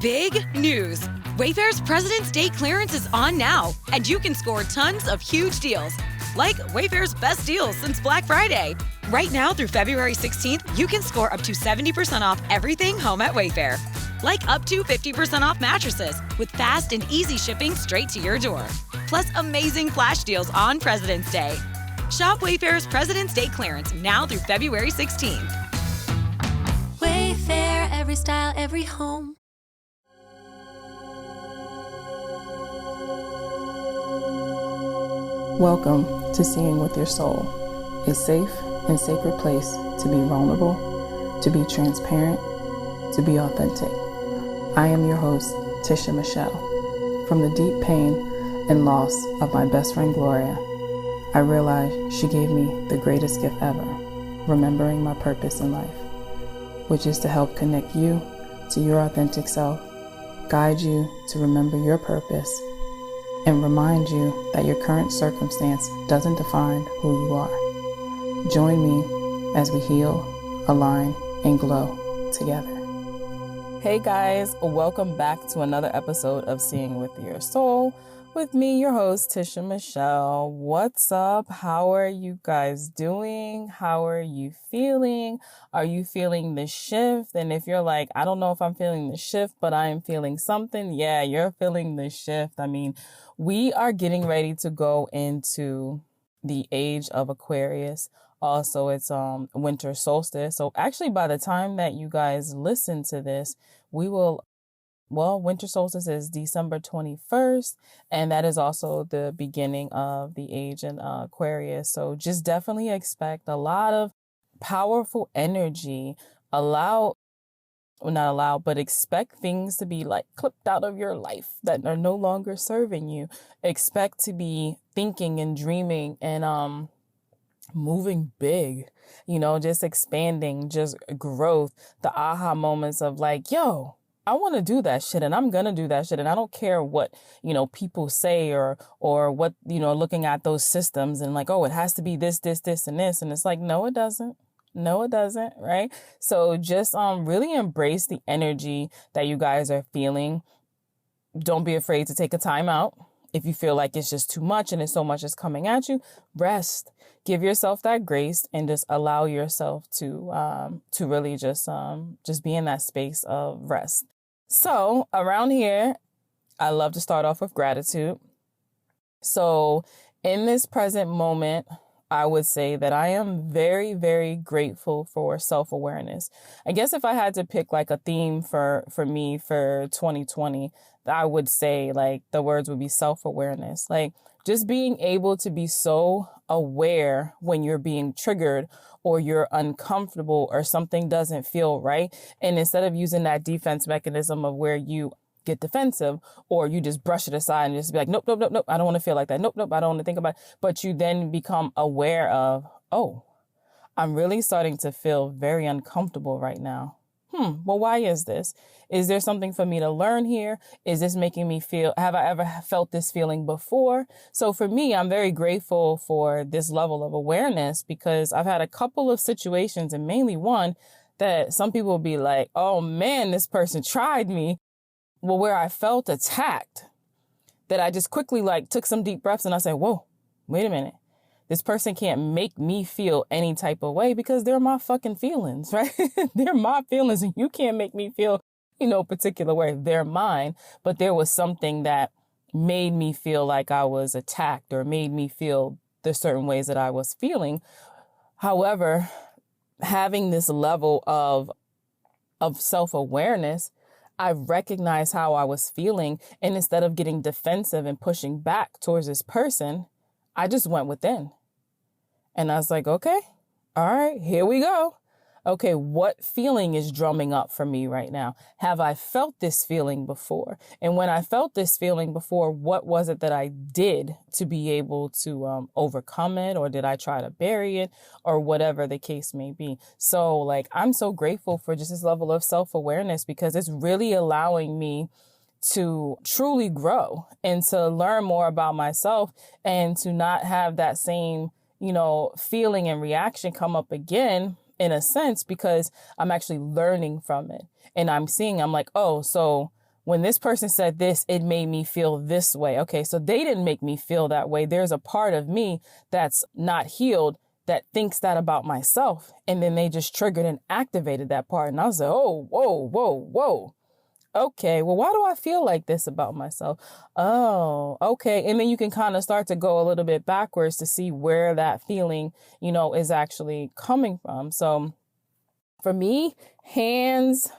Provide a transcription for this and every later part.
Big news! Wayfair's President's Day clearance is on now, and you can score tons of huge deals. Like Wayfair's best deals since Black Friday. Right now through February 16th, you can score up to 70% off everything home at Wayfair. Like up to 50% off mattresses with fast and easy shipping straight to your door. Plus amazing flash deals on President's Day. Shop Wayfair's President's Day clearance now through February 16th. Wayfair, every style, every home. Welcome to Seeing with Your Soul, a safe and sacred place to be vulnerable, to be transparent, to be authentic. I am your host, Tisha Michelle. From the deep pain and loss of my best friend Gloria, I realized she gave me the greatest gift ever, remembering my purpose in life, which is to help connect you to your authentic self, guide you to remember your purpose, and remind you that your current circumstance doesn't define who you are. Join me as we heal, align, and glow together. Hey guys, welcome back to another episode of Seeing with Your Soul with me, your host, Tisha Michelle. What's up? How are you guys doing? How are you feeling? Are you feeling the shift? And if you're like, I don't know if I'm feeling the shift, but I am feeling something. Yeah, you're feeling the shift. I mean, we are getting ready to go into the age of Aquarius. Also, it's winter solstice. So actually, by the time that you guys listen to this, winter solstice is December 21st, and that is also the beginning of the age in Aquarius. So just definitely expect a lot of powerful energy. Expect things to be like clipped out of your life that are no longer serving you. Expect to be thinking and dreaming and moving big, just expanding, just growth, the aha moments of like, yo, I want to do that shit and I'm going to do that shit. And I don't care what, people say or what, looking at those systems and like, oh, it has to be this, and this. And it's like, no, it doesn't. No, it doesn't. Right. So just really embrace the energy that you guys are feeling. Don't be afraid to take a time out. If you feel like it's just too much and it's so much is coming at you, rest, give yourself that grace and just allow yourself to really just be in that space of rest. So around here, I love to start off with gratitude. So in this present moment, I would say that I am very, very grateful for self-awareness. I guess if I had to pick like a theme for me for 2020, I would say like the words would be self-awareness. Like just being able to be so aware when you're being triggered or you're uncomfortable or something doesn't feel right. And instead of using that defense mechanism of where you get defensive or you just brush it aside and just be like, nope, I don't want to feel like that. Nope, I don't want to think about it. But you then become aware of, oh, I'm really starting to feel very uncomfortable right now. Well, why is this? Is there something for me to learn here? Is this making me feel, have I ever felt this feeling before? So for me, I'm very grateful for this level of awareness because I've had a couple of situations and mainly one that some people will be like, oh man, this person tried me. Well, where I felt attacked, that I just quickly took some deep breaths and I said, whoa, wait a minute. This person can't make me feel any type of way because they're my fucking feelings, right? They're my feelings and you can't make me feel, particular way. They're mine. But there was something that made me feel like I was attacked or made me feel the certain ways that I was feeling. However, having this level of self-awareness, I recognized how I was feeling. And instead of getting defensive and pushing back towards this person, I just went within. And I was like, okay, all right, here we go. Okay, what feeling is drumming up for me right now? Have I felt this feeling before? And when I felt this feeling before, what was it that I did to be able to overcome it? Or did I try to bury it or whatever the case may be? So I'm so grateful for just this level of self-awareness because it's really allowing me to truly grow and to learn more about myself and to not have that same, feeling and reaction come up again in a sense, because I'm actually learning from it and I'm like, oh, so when this person said this, it made me feel this way. Okay, so they didn't make me feel that way. There's a part of me that's not healed that thinks that about myself. And then they just triggered and activated that part. And I was like, oh, whoa, whoa, whoa. Okay, well, why do I feel like this about myself? Oh, okay. And then you can kind of start to go a little bit backwards to see where that feeling, is actually coming from. So for me, hands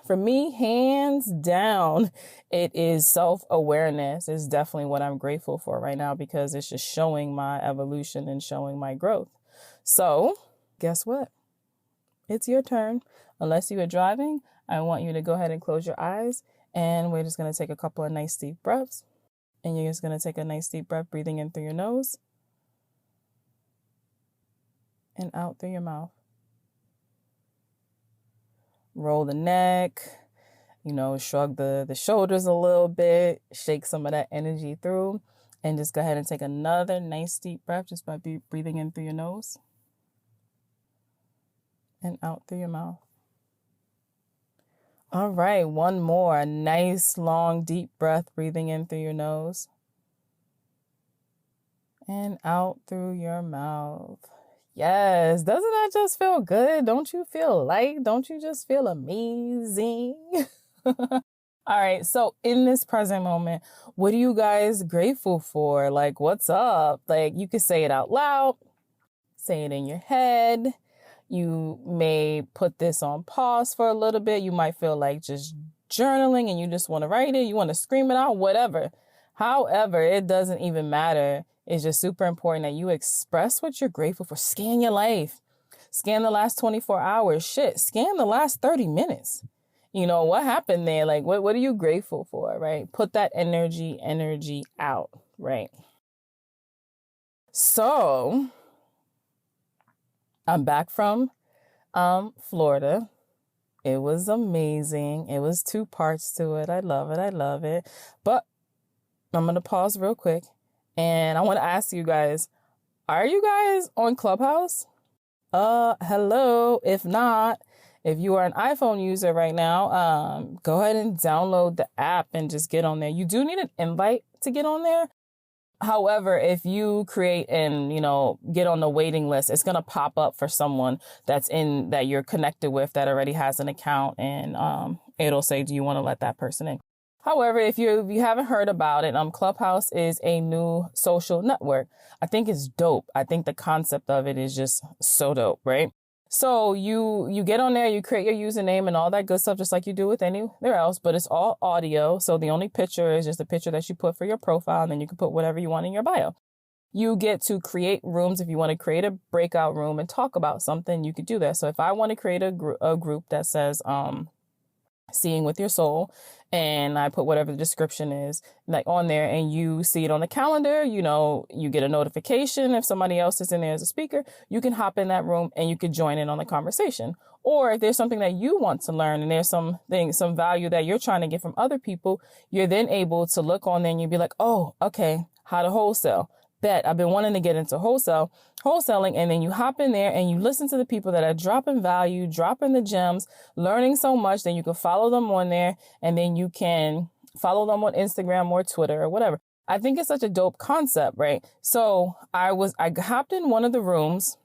down, it is self-awareness is definitely what I'm grateful for right now, because it's just showing my evolution and showing my growth. So guess what? It's your turn. Unless you are driving, I want you to go ahead and close your eyes, and we're just going to take a couple of nice deep breaths. And you're just going to take a nice deep breath, breathing in through your nose and out through your mouth. Roll the neck, shrug the shoulders a little bit, shake some of that energy through, and just go ahead and take another nice deep breath just by breathing in through your nose and out through your mouth. All right, one more. A nice, long, deep breath, breathing in through your nose and out through your mouth. Yes, doesn't that just feel good? Don't you feel light? Don't you just feel amazing? All right, so in this present moment, what are you guys grateful for? Like, what's up? Like, you could say it out loud, say it in your head. You may put this on pause for a little bit. You might feel like just journaling and you just want to write it. You want to scream it out, whatever. However, it doesn't even matter. It's just super important that you express what you're grateful for. Scan your life. Scan the last 24 hours. Shit, scan the last 30 minutes. What happened there? Like, what are you grateful for, right? Put that energy out, right? So, I'm back from Florida. It was amazing. It was 2 parts to it. I love it. But I'm going to pause real quick. And I want to ask you guys, are you guys on Clubhouse? Hello. If not, if you are an iPhone user right now, go ahead and download the app and just get on there. You do need an invite to get on there. However, if you create and, get on the waiting list, it's going to pop up for someone that you're connected with that already has an account, and it'll say, do you want to let that person in? However, if you haven't heard about it, Clubhouse is a new social network. I think it's dope. I think the concept of it is just so dope, right? So you get on there, you create your username and all that good stuff, just like you do with anywhere else, but it's all audio. So the only picture is just the picture that you put for your profile, and then you can put whatever you want in your bio. You get to create rooms. If you want to create a breakout room and talk about something, you could do that. So if I want to create a group that says, Seeing with Your Soul, and I put whatever the description is like on there, and you see it on the calendar, you get a notification if somebody else is in there as a speaker, you can hop in that room and you can join in on the conversation. Or if there's something that you want to learn and there's some value that you're trying to get from other people, you're then able to look on there and you'll be like, oh, okay, how to wholesale. Bet I've been wanting to get into wholesaling. And then you hop in there and you listen to the people that are dropping value, dropping the gems, learning so much. Then you can follow them on there, and then you can follow them on Instagram or Twitter or whatever. I think it's such a dope concept, right? So I hopped in one of the rooms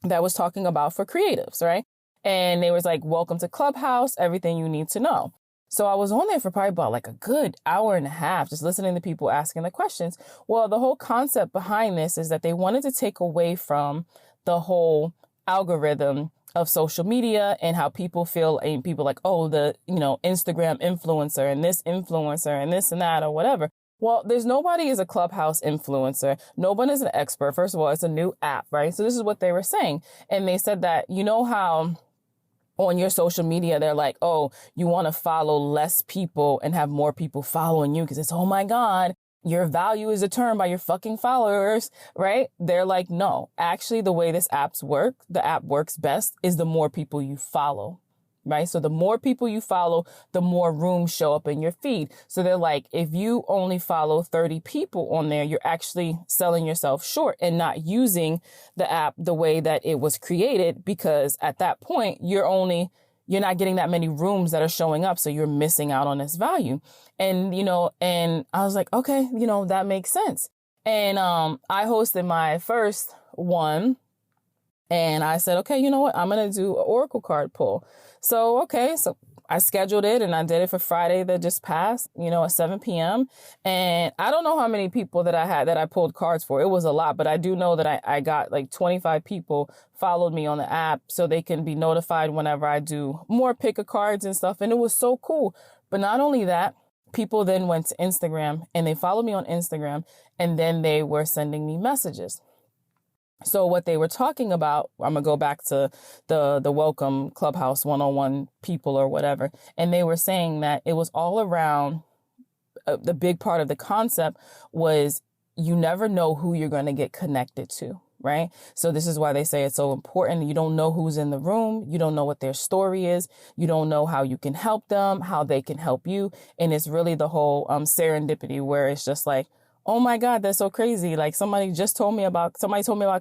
that was talking about for creatives, right? And they was like, welcome to Clubhouse, everything you need to know. So I was on there for probably about like a good hour and a half, just listening to people asking the questions. Well, the whole concept behind this is that they wanted to take away from the whole algorithm of social media and how people feel, and people like, oh, the, Instagram influencer and this influencer and this and that or whatever. Well, there's nobody is a Clubhouse influencer. No one is an expert. First of all, it's a new app, right? So this is what they were saying. And they said that, how on your social media, they're like, oh, you want to follow less people and have more people following you because it's, oh my God, your value is determined by your fucking followers, right? They're like, no, actually the way the app works best is the more people you follow, right? So the more people you follow, the more rooms show up in your feed. So they're like, if you only follow 30 people on there, you're actually selling yourself short and not using the app the way that it was created, because at that point, you're only you're not getting that many rooms that are showing up. So you're missing out on this value. And, and I was like, okay, that makes sense. And I hosted my first one. And I said, okay, you know what? I'm going to do an Oracle card pull. So, okay. So I scheduled it and I did it for Friday that just passed, at 7 p.m. And I don't know how many people that I pulled cards for. It was a lot, but I do know that I got like 25 people followed me on the app so they can be notified whenever I do more pick of cards and stuff. And it was so cool. But not only that, people then went to Instagram and they followed me on Instagram and then they were sending me messages. So what they were talking about, I'm going to go back to the Welcome Clubhouse 101 people or whatever. And they were saying that it was all around the big part of the concept was you never know who you're going to get connected to. Right. So this is why they say it's so important. You don't know who's in the room. You don't know what their story is. You don't know how you can help them, how they can help you. And it's really the whole serendipity where it's just like, oh my God, that's so crazy. Like somebody told me about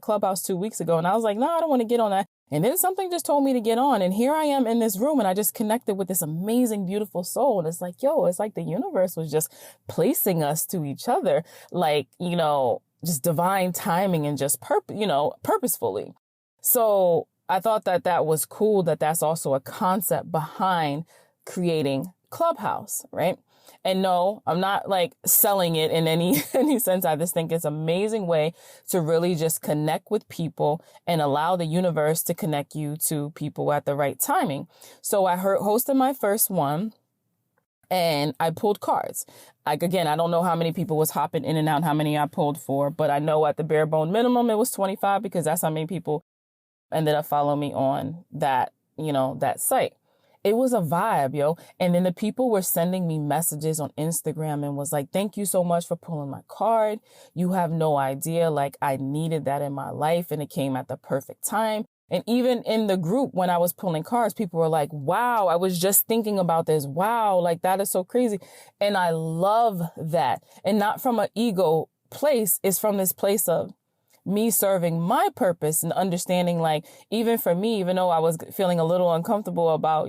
Clubhouse 2 weeks ago. And I was like, no, I don't want to get on that. And then something just told me to get on. And here I am in this room and I just connected with this amazing, beautiful soul. And it's like, it's like the universe was just placing us to each other. Like, just divine timing and just purposefully. So I thought that was cool, that's also a concept behind creating Clubhouse, right? And no, I'm not like selling it in any sense. I just think it's an amazing way to really just connect with people and allow the universe to connect you to people at the right timing. So I hosted my first one and I pulled cards. Like, again, I don't know how many people was hopping in and out, how many I pulled for, but I know at the bare bone minimum, it was 25 because that's how many people ended up following me on that, that site. It was a vibe, yo. And then the people were sending me messages on Instagram and was like, thank you so much for pulling my card. You have no idea. Like, I needed that in my life and it came at the perfect time. And even in the group, when I was pulling cards, people were like, wow, I was just thinking about this. Wow, like that is so crazy. And I love that. And not from an ego place, it's from this place of me serving my purpose and understanding, like, even for me, even though I was feeling a little uncomfortable about,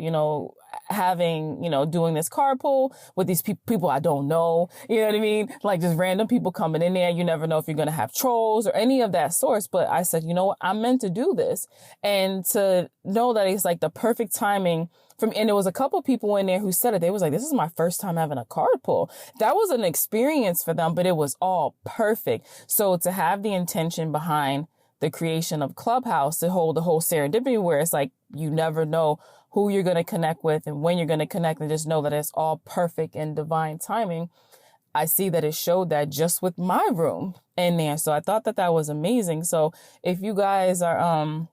having, doing this carpool with these people I don't know, you know what I mean? Like just random people coming in there. You never know if you're going to have trolls or any of that sorts. But I said, you know what? I'm meant to do this. And to know that it's like the perfect timing and there was a couple people in there who said it. They was like, this is my first time having a card pull. That was an experience for them, but it was all perfect. So to have the intention behind the creation of Clubhouse, to hold the whole serendipity where it's like, you never know who you're going to connect with and when you're going to connect, and just know that it's all perfect and divine timing. I see that it showed that just with my room in there. So I thought that was amazing. So if you guys are,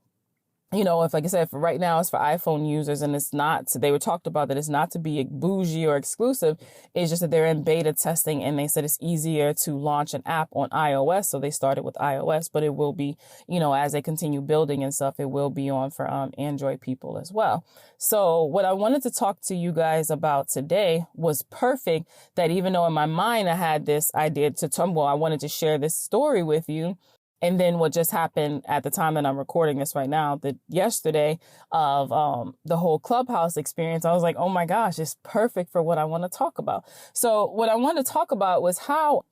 if, like I said, for right now, it's for iPhone users and they were talked about that it's not to be bougie or exclusive. It's just that they're in beta testing and they said it's easier to launch an app on iOS. So they started with iOS, but it will be, as they continue building and stuff, it will be on for Android people as well. So what I wanted to talk to you guys about today was perfect, that even though in my mind I had this idea I wanted to share this story with you. And then what just happened at the time that I'm recording this right now, yesterday of the whole Clubhouse experience, I was like, oh my gosh, it's perfect for what I want to talk about. So what I want to talk about was how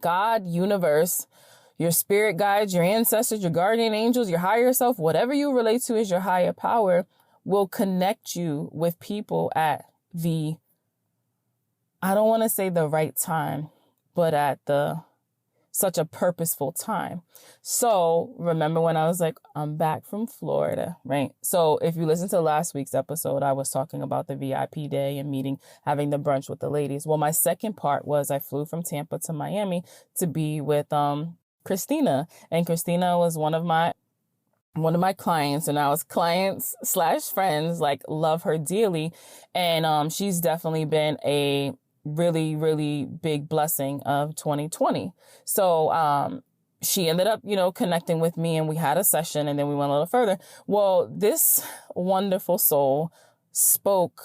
God, universe, your spirit guides, your ancestors, your guardian angels, your higher self, whatever you relate to as your higher power, will connect you with people at I don't want to say the right time, but at such a purposeful time. So remember when I was like, I'm back from Florida, right? So if you listen to last week's episode, I was talking about the VIP day and having the brunch with the ladies. Well, my second part was I flew from Tampa to Miami to be with Christina. And Christina was one of my clients, and I was clients/friends, like love her dearly. And she's definitely been a really, really big blessing of 2020. So she ended up, connecting with me, and we had a session, and then we went a little further. Well, this wonderful soul spoke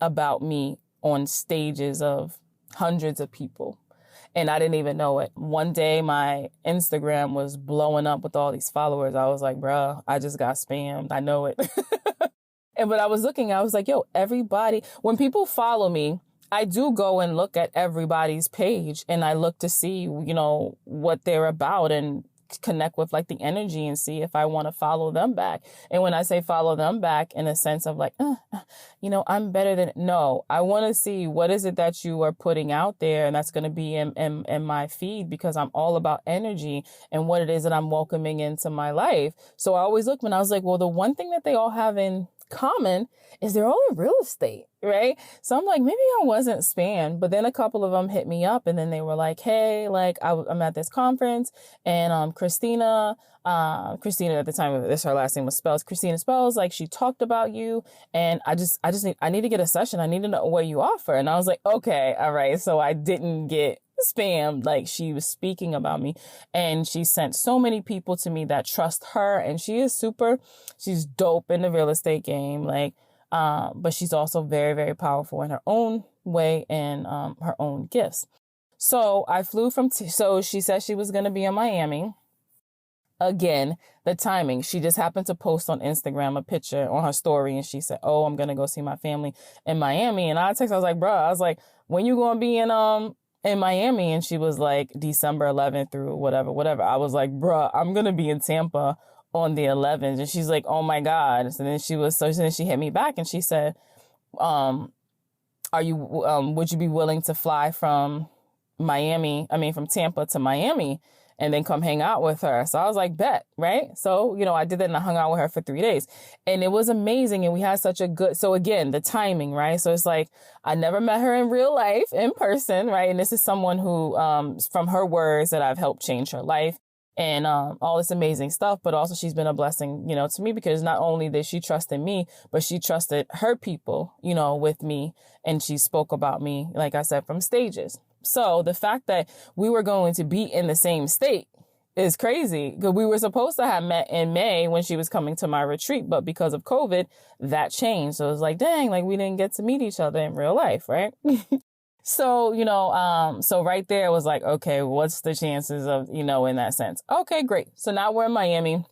about me on stages of hundreds of people, and I didn't even know it. One day my Instagram was blowing up with all these followers. I was like, bruh, I just got spammed. I know it. But I was looking, I was like, yo, everybody, when people follow me, I do go and look at everybody's page and I look to see, what they're about and connect with like the energy and see if I want to follow them back. And when I say follow them back in a sense of like, I'm better than, no, I want to see what is it that you are putting out there. And that's going to be in my feed, because I'm all about energy and what it is that I'm welcoming into my life. So I always look when I was like, well, the one thing that they all have in common is they're all in real estate, right? So I'm like, maybe I wasn't spam, but then a couple of them hit me up and then they were like, hey, like I'm at this conference and Christina at the time of this, her last name was Spells, Christina Spells, like she talked about you and I need to get a session. I need to know what you offer. And I was like, okay, all right. So I didn't get spam, like she was speaking about me and she sent so many people to me that trust her, and she's dope in the real estate game, like but she's also very, very powerful in her own way and her own gifts. So I flew so she said she was going to be in Miami. Again, the timing, she just happened to post on Instagram a picture on her story and she said, oh, I'm going to go see my family in Miami. And I was like, bro, when you going to be in Miami? And she was like, December 11th through whatever. I was like, bruh, I'm going to be in Tampa on the 11th. And she's like, oh my God. So then she hit me back and she said, would you be willing to fly from Tampa to Miami and then come hang out with her? So I was like, bet, right? So, I did that and I hung out with her for 3 days and it was amazing. And we had so again, the timing, right? So it's like, I never met her in real life, in person, right? And this is someone who, from her words, that I've helped change her life and all this amazing stuff. But also she's been a blessing, to me, because not only did she trust in me, but she trusted her people, with me. And she spoke about me, like I said, from stages. So the fact that we were going to be in the same state is crazy, because we were supposed to have met in May when she was coming to my retreat. But because of COVID, that changed. So it was like, dang, like we didn't get to meet each other in real life, right? So, so right there it was like, okay, what's the chances of, in that sense? Okay, great. So now we're in Miami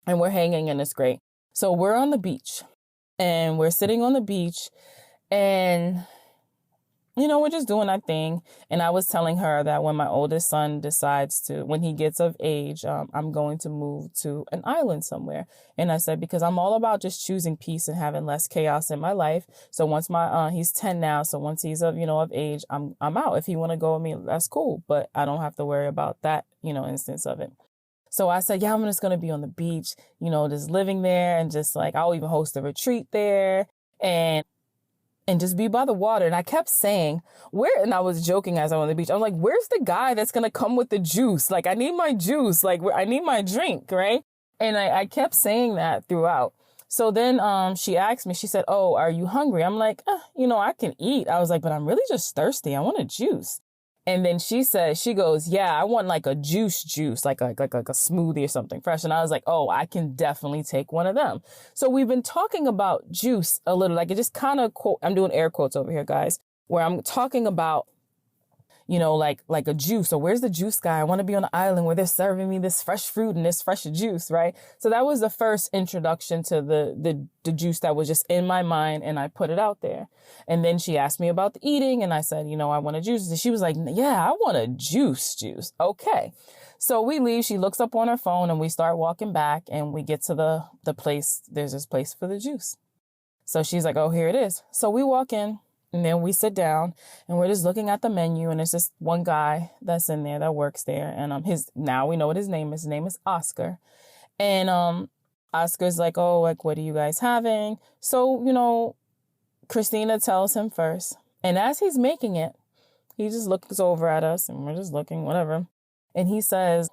and we're hanging and it's great. So we're on the beach and we're sitting on the beach and, we're just doing our thing. And I was telling her that when my oldest son when he gets of age, I'm going to move to an island somewhere. And I said, because I'm all about just choosing peace and having less chaos in my life. So once he's 10 now. So once he's of age, I'm out. If he want to go with me, that's cool. But I don't have to worry about that, instance of it. So I said, yeah, I'm just going to be on the beach, just living there and just like, I'll even host a retreat there and just be by the water. And I kept saying, and I was joking as I was on the beach. I'm like, where's the guy that's going to come with the juice? Like, I need my juice. Like, I need my drink, right? And I kept saying that throughout. So then she asked me, she said, oh, are you hungry? I'm like, I can eat. I was like, but I'm really just thirsty. I want a juice. And then she goes, yeah, I want like a juice, like a smoothie or something fresh. And I was like, oh, I can definitely take one of them. So we've been talking about juice a little, like it just kind of I'm doing air quotes over here, guys, where I'm talking about, like a juice, or where's the juice guy? I want to be on an island where they're serving me this fresh fruit and this fresh juice, right? So that was the first introduction to the juice that was just in my mind, and I put it out there. And then she asked me about the eating, and I said, I want a juice. And she was like, yeah, I want a juice. Okay. So we leave. She looks up on her phone, and we start walking back, and we get to the place. There's this place for the juice. So she's like, oh, here it is. So we walk in. And then we sit down and we're just looking at the menu, and it's just one guy that's in there that works there. And now we know what his name is. His name is Oscar. And Oscar's like, oh, like, what are you guys having? So, Christina tells him first. And as he's making it, he just looks over at us and we're just looking, whatever. And he says,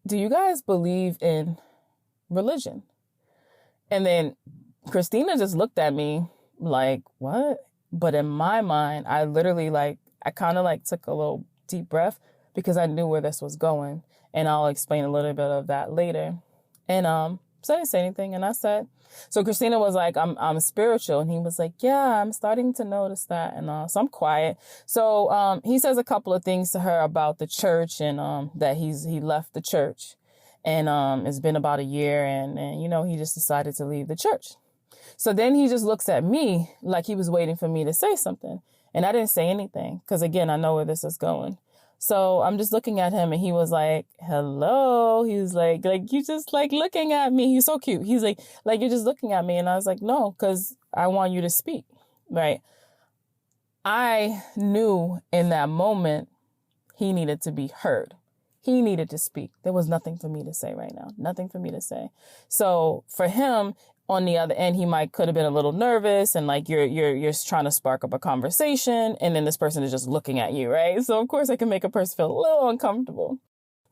do you guys believe in religion? And then Christina just looked at me like, what? But in my mind, I literally I kind of took a little deep breath because I knew where this was going. And I'll explain a little bit of that later. And so I didn't say anything. And I said, so Christina was like, I'm spiritual. And he was like, yeah, I'm starting to notice that. And so I'm quiet. So he says a couple of things to her about the church and that he left the church. And it's been about a year, and you know, he just decided to leave the church. So then he just looks at me like he was waiting for me to say something. And I didn't say anything because, again, I know where this is going. So I'm just looking at him, and he was like, hello. He was like you just like looking at me. He's so cute. He's like you're just looking at me. And I was like, no, because I want you to speak. Right. I knew in that moment he needed to be heard. He needed to speak. There was nothing for me to say right now. Nothing for me to say. So for him, on the other end, could have been a little nervous, and like you're trying to spark up a conversation, and then this person is just looking at you, right? So of course I can make a person feel a little uncomfortable.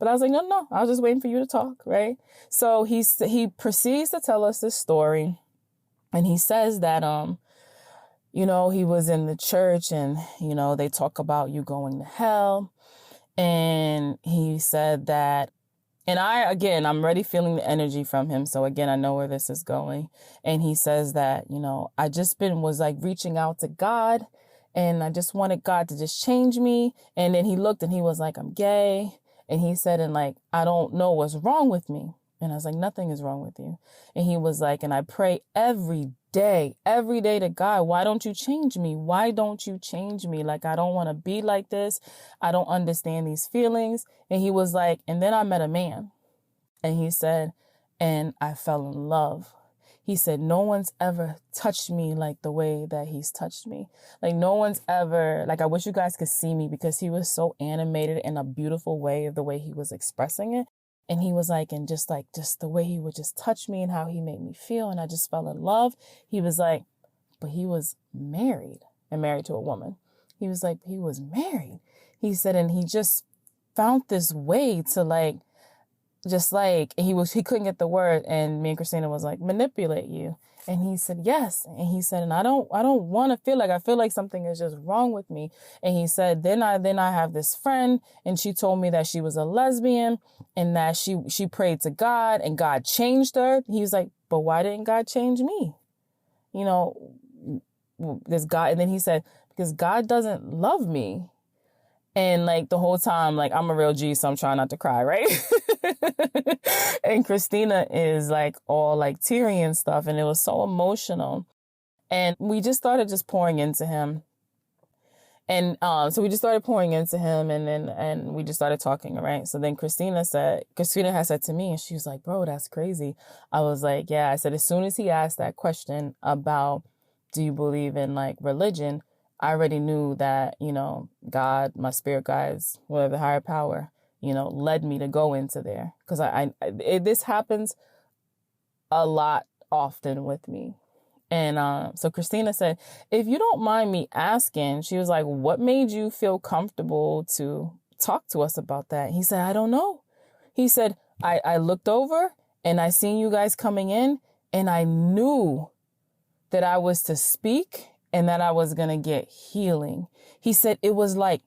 But I was like, no, I was just waiting for you to talk, right? So he proceeds to tell us this story, and he says that you know, he was in the church, and you know, they talk about you going to hell, and he said that. And I'm already feeling the energy from him. So again, I know where this is going. And he says that, you know, I just was like reaching out to God, and I just wanted God to just change me. And then he looked and he was like, I'm gay. And he said, and like, I don't know what's wrong with me. And I was like, nothing is wrong with you. And he was like, and I pray every day to God, why don't you change me? Why don't you change me? Like, I don't want to be like this. I don't understand these feelings. And he was like, and then I met a man, and he said, and I fell in love. He said, no one's ever touched me like the way that he's touched me. Like, no one's ever, like, I wish you guys could see me, because he was so animated in a beautiful way of the way he was expressing it. And he was like, and just the way he would just touch me and how he made me feel. And I just fell in love. He was like, but he was married, and married to a woman. He was like, he was married. He said, and he just found this way to like, just like, he couldn't get the word. And me and Christina was like, manipulate you. And he said, yes. And he said, and I don't want to I feel like something is just wrong with me. And he said, then I have this friend, and she told me that she was a lesbian, and that she prayed to God, and God changed her. He was like, but why didn't God change me? You know, this God. And then he said, because God doesn't love me. And like the whole time, like, I'm a real G, so I'm trying not to cry, right? And Christina is like all like teary and stuff. And it was so emotional. And we just started just pouring into him. And so we just started pouring into him, and we just started talking, right? So then Christina had said to me, and she was like, bro, that's crazy. I was like, yeah. I said, as soon as he asked that question about, do you believe in like religion? I already knew that, you know, God, my spirit guides, whatever, the higher power, you know, led me to go into there. Because this happens a lot often with me. And so Christina said, if you don't mind me asking, she was like, what made you feel comfortable to talk to us about that? He said, I don't know. He said, I looked over and I seen you guys coming in, and I knew that I was to speak and that I was going to get healing. He said it was like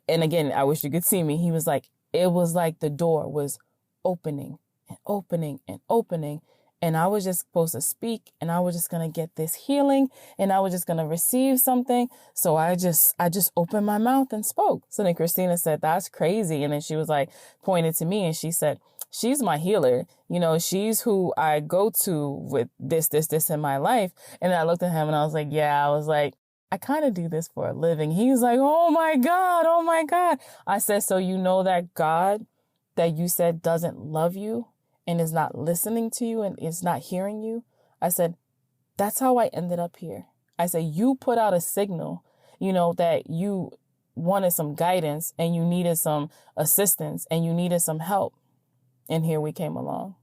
and again, I wish you could see me. He was like, it was like the door was opening and opening and opening. And I was just supposed to speak, and I was just going to get this healing, and I was just going to receive something. So I just opened my mouth and spoke. So then Christina said, that's crazy. And then she was like, pointed to me, and she said, she's my healer. You know, she's who I go to with this in my life. And then I looked at him and I was like, yeah, I was like, I kind of do this for a living. He was like, oh my God, oh my God. I said, so you know that God that you said doesn't love you and is not listening to you and is not hearing you? I said, that's how I ended up here. I said, you put out a signal, you know, that you wanted some guidance and you needed some assistance and you needed some help. And here we came along.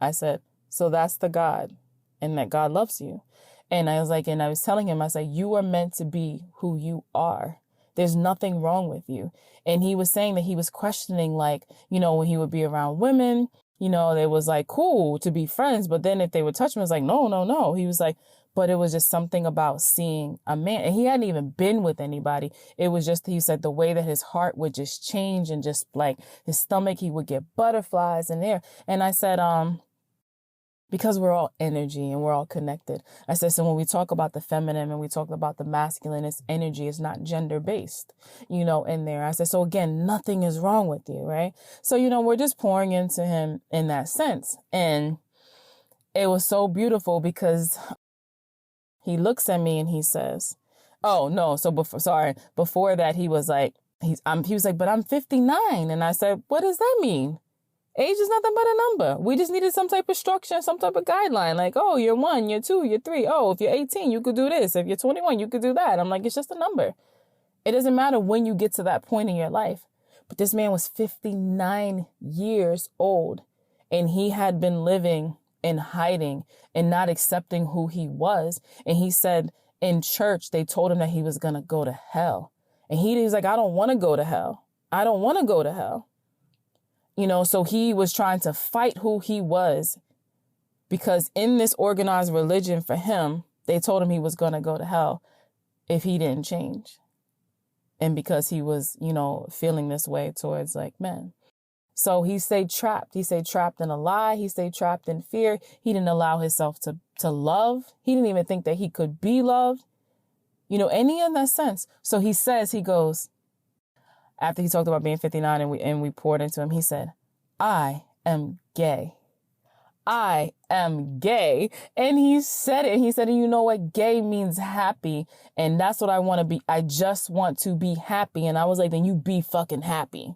I said, so that's the God, and that God loves you. And I was like, and I was telling him, I said, you are meant to be who you are. There's nothing wrong with you. And he was saying that he was questioning, like, you know, when he would be around women, you know, it was like cool to be friends. But then if they would touch him, it was like, no. He was like, but it was just something about seeing a man. And he hadn't even been with anybody. It was just, he said, the way that his heart would just change, and just like his stomach, he would get butterflies in there. And I said, because we're all energy and we're all connected. I said, so when we talk about the feminine and we talk about the masculine, it's energy. It's not gender based, in there. I said, so again, nothing is wrong with you, right? So, we're just pouring into him in that sense. And it was so beautiful because he looks at me and he says, oh no. So before that, he was like, he was like, but I'm 59. And I said, what does that mean? Age is nothing but a number. We just needed some type of structure, some type of guideline. Like, oh, you're 1, you're 2, you're 3. Oh, if you're 18, you could do this. If you're 21, you could do that. I'm like, it's just a number. It doesn't matter when you get to that point in your life. But this man was 59 years old, and he had been living in hiding and not accepting who he was. And he said in church, they told him that he was going to go to hell. And he was like, I don't want to go to hell. I don't want to go to hell. So he was trying to fight who he was, because in this organized religion for him, they told him he was going to go to hell if he didn't change. And because he was, feeling this way towards like men. So he stayed trapped. He stayed trapped in a lie. He stayed trapped in fear. He didn't allow himself to love. He didn't even think that he could be loved, any in that sense. So he goes, after he talked about being 59 and we poured into him, he said, I am gay. I am gay. And he said it. He said, you know what? Gay means happy. And that's what I want to be. I just want to be happy. And I was like, then you be fucking happy.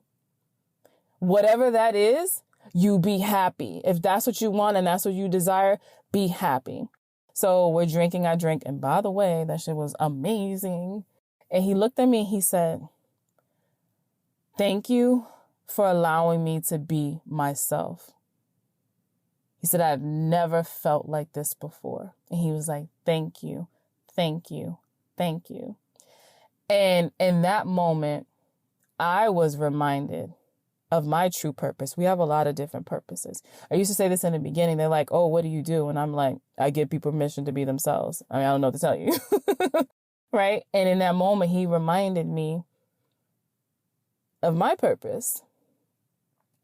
Whatever that is, you be happy. If that's what you want and that's what you desire, be happy. So we're drinking, I drink. And by the way, that shit was amazing. And he looked at me and he said, thank you for allowing me to be myself. He said, I've never felt like this before. And he was like, thank you, thank you, thank you. And in that moment, I was reminded of my true purpose. We have a lot of different purposes. I used to say this in the beginning. They're like, oh, what do you do? And I'm like, I give people permission to be themselves. I don't know what to tell you. Right? And in that moment, he reminded me of my purpose.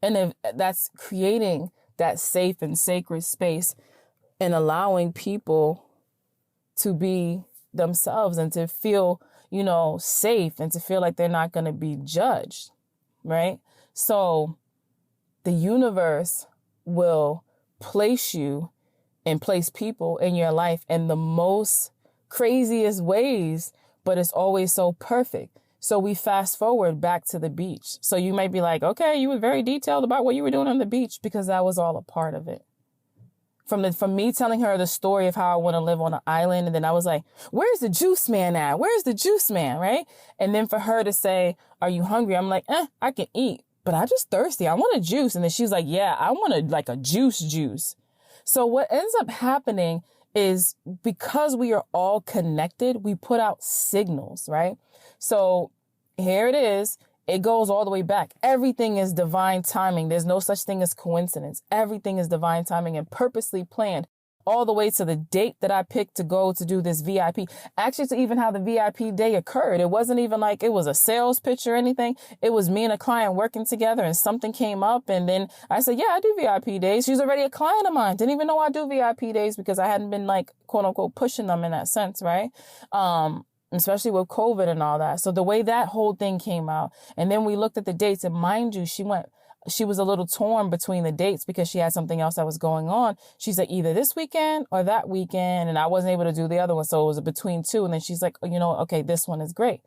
And if that's creating that safe and sacred space and allowing people to be themselves and to feel, safe and to feel like they're not going to be judged, right? So the universe will place you and place people in your life in the most craziest ways, but it's always so perfect. So we fast forward back to the beach. So you might be like, okay, you were very detailed about what you were doing on the beach, because that was all a part of it. From me telling her the story of how I want to live on an island. And then I was like, where's the juice man at? Where's the juice man? Right. And then for her to say, are you hungry? I'm like, I can eat, but I'm just thirsty. I want a juice. And then she's like, yeah, I want a juice. So what ends up happening is, because we are all connected, we put out signals, right? So here it is. It goes all the way back. Everything is divine timing. There's no such thing as coincidence. Everything is divine timing and purposely planned, all the way to the date that I picked to go to do this VIP. Actually, to even how the VIP day occurred. It wasn't even like it was a sales pitch or anything. It was me and a client working together, and something came up. And then I said, yeah, I do VIP days. She's already a client of mine. Didn't even know I do VIP days, because I hadn't been like, quote unquote, pushing them in that sense. Right. Especially with COVID and all that. So the way that whole thing came out, and then we looked at the dates, and mind you, she was a little torn between the dates because she had something else that was going on. She's like, either this weekend or that weekend. And I wasn't able to do the other one. So it was between two. And then she's like, okay, this one is great.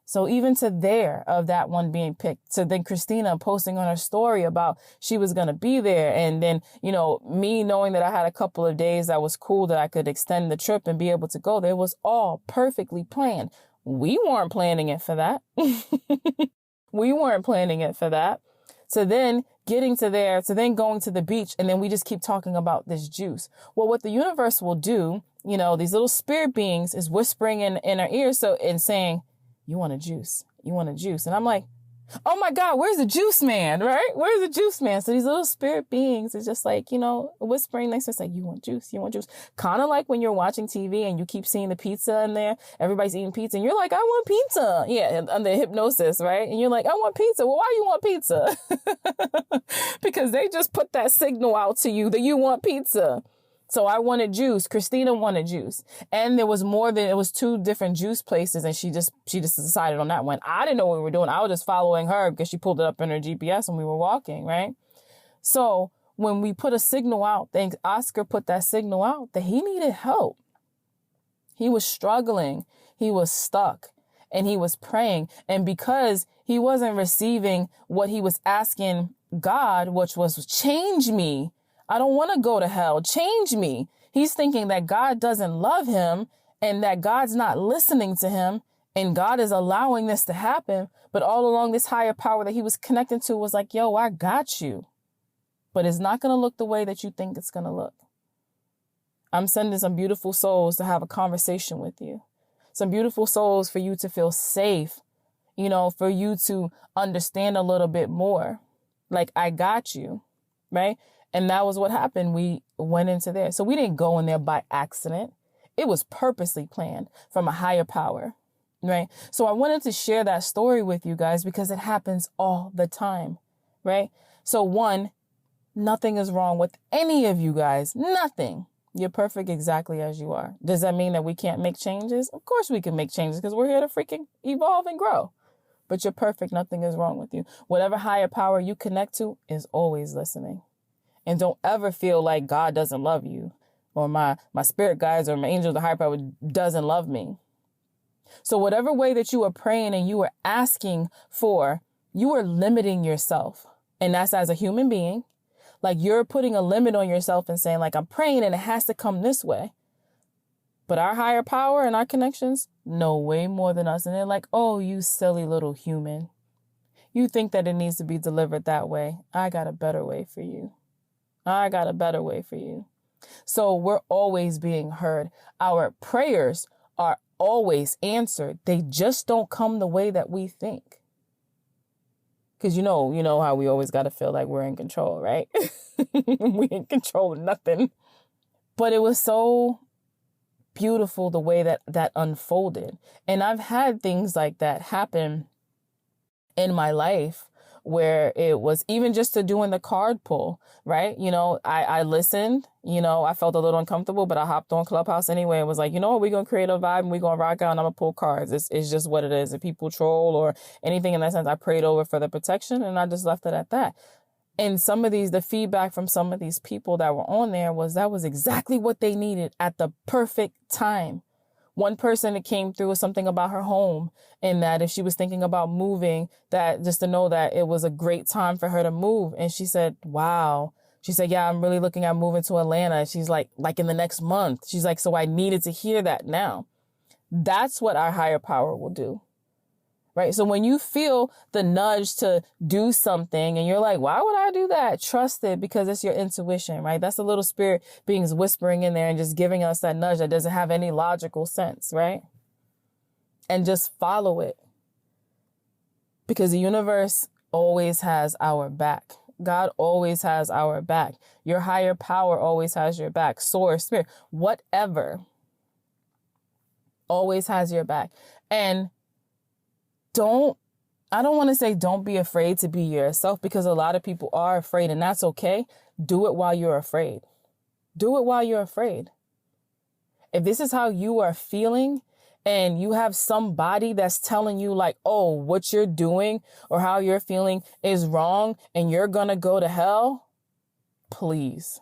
So even to there of that one being picked, to then Christina posting on her story about she was going to be there. And then, me knowing that I had a couple of days that was cool, that I could extend the trip and be able to go there, was all perfectly planned. We weren't planning it for that. We weren't planning it for that. So then getting to there, to then going to the beach, and then we just keep talking about this juice. Well, what the universe will do, these little spirit beings is whispering in our ears, and saying, you want a juice, you want a juice. And I'm like, oh my God, where's the juice man, right? Where's the juice man? So these little spirit beings is just like, whispering next to us, like, you want juice, you want juice. Kind of like when you're watching TV and you keep seeing the pizza in there, everybody's eating pizza, and you're like, I want pizza. Yeah, under hypnosis, right? And you're like, I want pizza. Well, why you want pizza? Because they just put that signal out to you that you want pizza. So I wanted juice. Christina wanted juice. And there was it was 2 different juice places. And she just decided on that one. I didn't know what we were doing. I was just following her because she pulled it up in her GPS and we were walking, right? So when we put a signal out, Oscar put that signal out that he needed help. He was struggling. He was stuck and he was praying. And because he wasn't receiving what he was asking God, which was change me. I don't want to go to hell. Change me. He's thinking that God doesn't love him and that God's not listening to him and God is allowing this to happen. But all along, this higher power that he was connecting to was like, yo, I got you. But it's not going to look the way that you think it's going to look. I'm sending some beautiful souls to have a conversation with you. Some beautiful souls for you to feel safe, for you to understand a little bit more. Like, I got you, right? And that was what happened. We went into there. So we didn't go in there by accident. It was purposely planned from a higher power, right? So I wanted to share that story with you guys because it happens all the time, right? So 1, nothing is wrong with any of you guys. Nothing. You're perfect exactly as you are. Does that mean that we can't make changes? Of course we can make changes because we're here to freaking evolve and grow. But you're perfect. Nothing is wrong with you. Whatever higher power you connect to is always listening. And don't ever feel like God doesn't love you or my spirit guides or my angels, the higher power doesn't love me. So whatever way that you are praying and you are asking for, you are limiting yourself. And that's as a human being. Like you're putting a limit on yourself and saying like, I'm praying and it has to come this way. But our higher power and our connections know way more than us. And they're like, oh, you silly little human. You think that it needs to be delivered that way. I got a better way for you. I got a better way for you. So we're always being heard. Our prayers are always answered. They just don't come the way that we think. Because you know how we always got to feel like we're in control, right? We ain't control of nothing. But it was so beautiful the way that unfolded. And I've had things like that happen in my life where it was even just to doing the card pull, right? I listened, I felt a little uncomfortable, but I hopped on Clubhouse anyway and was like, what, we're going to create a vibe and we're going to rock out and I'm going to pull cards. It's just what it is. If people troll or anything in that sense, I prayed over for the protection and I just left it at that. And the feedback from some of these people that were on there that was exactly what they needed at the perfect time. One person that came through was something about her home and that if she was thinking about moving, that just to know that it was a great time for her to move. And she said, wow. She said, yeah, I'm really looking at moving to Atlanta. She's like in the next month. She's like, so I needed to hear that now. That's what our higher power will do. Right. So when you feel the nudge to do something and you're like, why would I do that? Trust it because it's your intuition. Right. That's the little spirit beings whispering in there and just giving us that nudge that doesn't have any logical sense. Right. And just follow it because the universe always has our back. God always has our back. Your higher power always has your back. Source, spirit, whatever always has your back. And I don't want to say don't be afraid to be yourself because a lot of people are afraid and that's okay. Do it while you're afraid. Do it while you're afraid. If this is how you are feeling and you have somebody that's telling you like, oh, what you're doing or how you're feeling is wrong and you're going to go to hell, please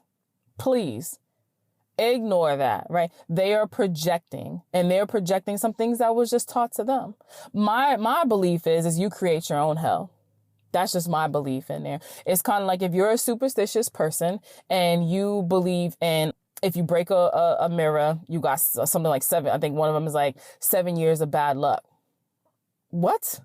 ignore that, right? They are projecting and they're projecting some things that was just taught to them. My belief is you create your own hell. That's just my belief in there. It's kind of like if you're a superstitious person and you believe in if you break a mirror, you got something like 7. I think one of them is like 7 years of bad luck. What?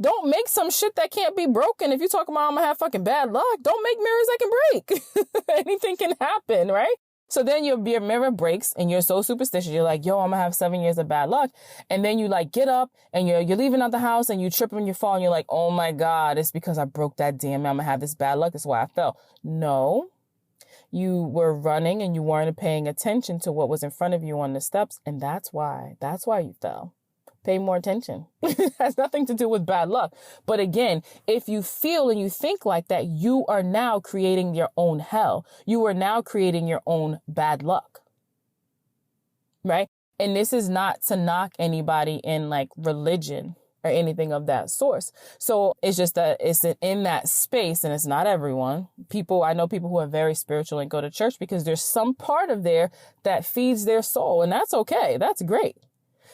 Don't make some shit that can't be broken. If you're talking about I'm going to have fucking bad luck, don't make mirrors that can break. Anything can happen, right? So then your mirror breaks and you're so superstitious. You're like, yo, I'm going to have 7 years of bad luck. And then you like get up and you're leaving out the house and you trip and you fall and you're like, oh my God, it's because I broke that damn, I'm going to have this bad luck. That's why I fell. No, you were running and you weren't paying attention to what was in front of you on the steps. And that's why you fell. Pay more attention. It has nothing to do with bad luck. But again, if you feel and you think like that, you are now creating your own hell. You are now creating your own bad luck. Right? And this is not to knock anybody in like religion or anything of that source. So it's just that it's in that space, and it's not everyone. I know people who are very spiritual and go to church because there's some part of there that feeds their soul, and that's okay. That's great.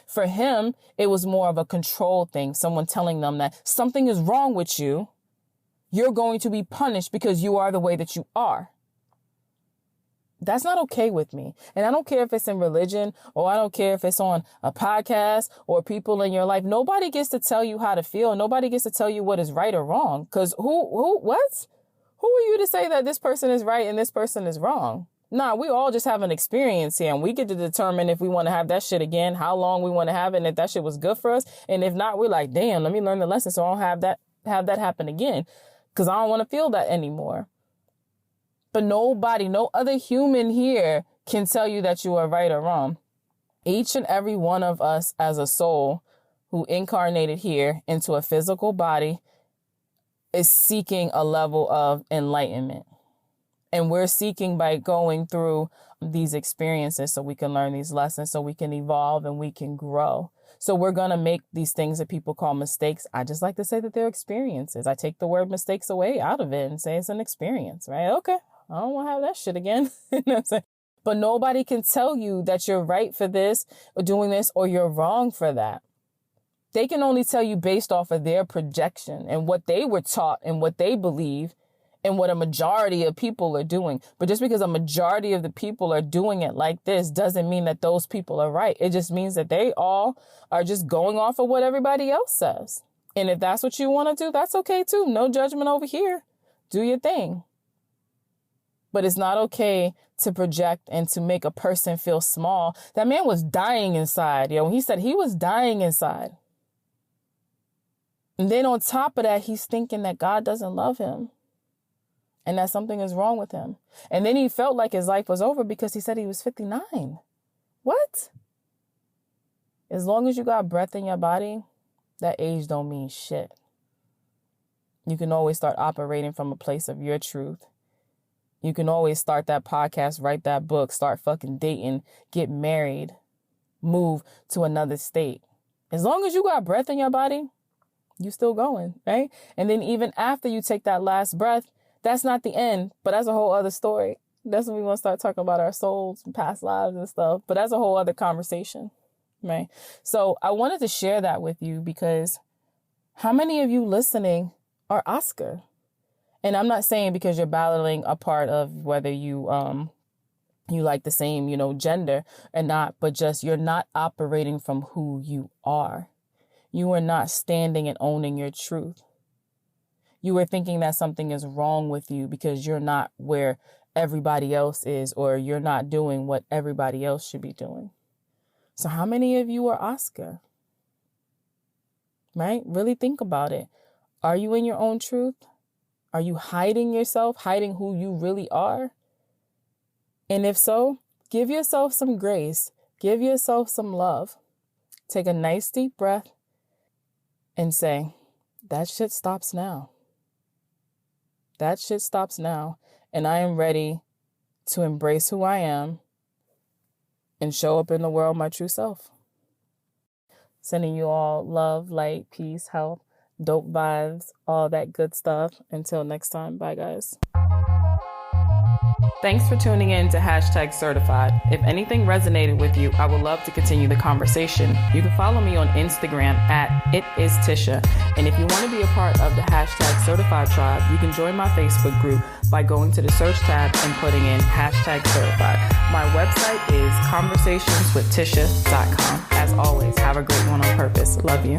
For him, it was more of a control thing. Someone telling them that something is wrong with you. You're going to be punished because you are the way that you are. That's not okay with me. And I don't care if it's in religion, or I don't care if it's on a podcast or people in your life. Nobody gets to tell you how to feel. Nobody gets to tell you what is right or wrong. Because what? Who are you to say that this person is right and this person is wrong? Nah, we all just have an experience here, and we get to determine if we want to have that shit again, how long we want to have it, and if that shit was good for us. And if not, we're like, damn, let me learn the lesson so I don't have that happen again, because I don't want to feel that anymore. But nobody, no other human here can tell you that you are right or wrong. Each and every one of us as a soul who incarnated here into a physical body is seeking a level of enlightenment. And we're seeking by going through these experiences so we can learn these lessons, so we can evolve and we can grow. So we're going to make these things that people call mistakes. I just like to say that they're experiences. I take the word mistakes away out of it and say it's an experience, right? Okay. I don't want to have that shit again. You know what I'm saying? But nobody can tell you that you're right for this or doing this, or you're wrong for that. They can only tell you based off of their projection and what they were taught and what they believe and what a majority of people are doing. But just because a majority of the people are doing it like this doesn't mean that those people are right. It just means that they all are just going off of what everybody else says. And if that's what you want to do, that's okay too. No judgment over here. Do your thing. But it's not okay to project and to make a person feel small. That man was dying inside. When he said he was dying inside. And then on top of that, he's thinking that God doesn't love him and that something is wrong with him. And then he felt like his life was over because he said he was 59. What? As long as you got breath in your body, that age don't mean shit. You can always start operating from a place of your truth. You can always start that podcast, write that book, start fucking dating, get married, move to another state. As long as you got breath in your body, you still going, right? And then even after you take that last breath, that's not the end, but that's a whole other story. That's when we want to start talking about our souls and past lives and stuff. But that's a whole other conversation, right? So I wanted to share that with you because how many of you listening are Oscar? And I'm not saying because you're battling a part of whether you like the same, gender or not, but just you're not operating from who you are. You are not standing and owning your truth. You are thinking that something is wrong with you because you're not where everybody else is, or you're not doing what everybody else should be doing. So how many of you are Oscar? Right? Really think about it. Are you in your own truth? Are you hiding yourself, hiding who you really are? And if so, give yourself some grace. Give yourself some love. Take a nice deep breath and say, that shit stops now. That shit stops now. And I am ready to embrace who I am and show up in the world my true self. Sending you all love, light, peace, health, dope vibes, all that good stuff. Until next time, bye guys. Thanks for tuning in to #certified. If anything resonated with you, I would love to continue the conversation. You can follow me on Instagram @itistisha. And if you want to be a part of the #certified tribe, you can join my Facebook group by going to the search tab and putting in #certified. My website is conversationswithtisha.com. As always, have a great one on purpose. Love you.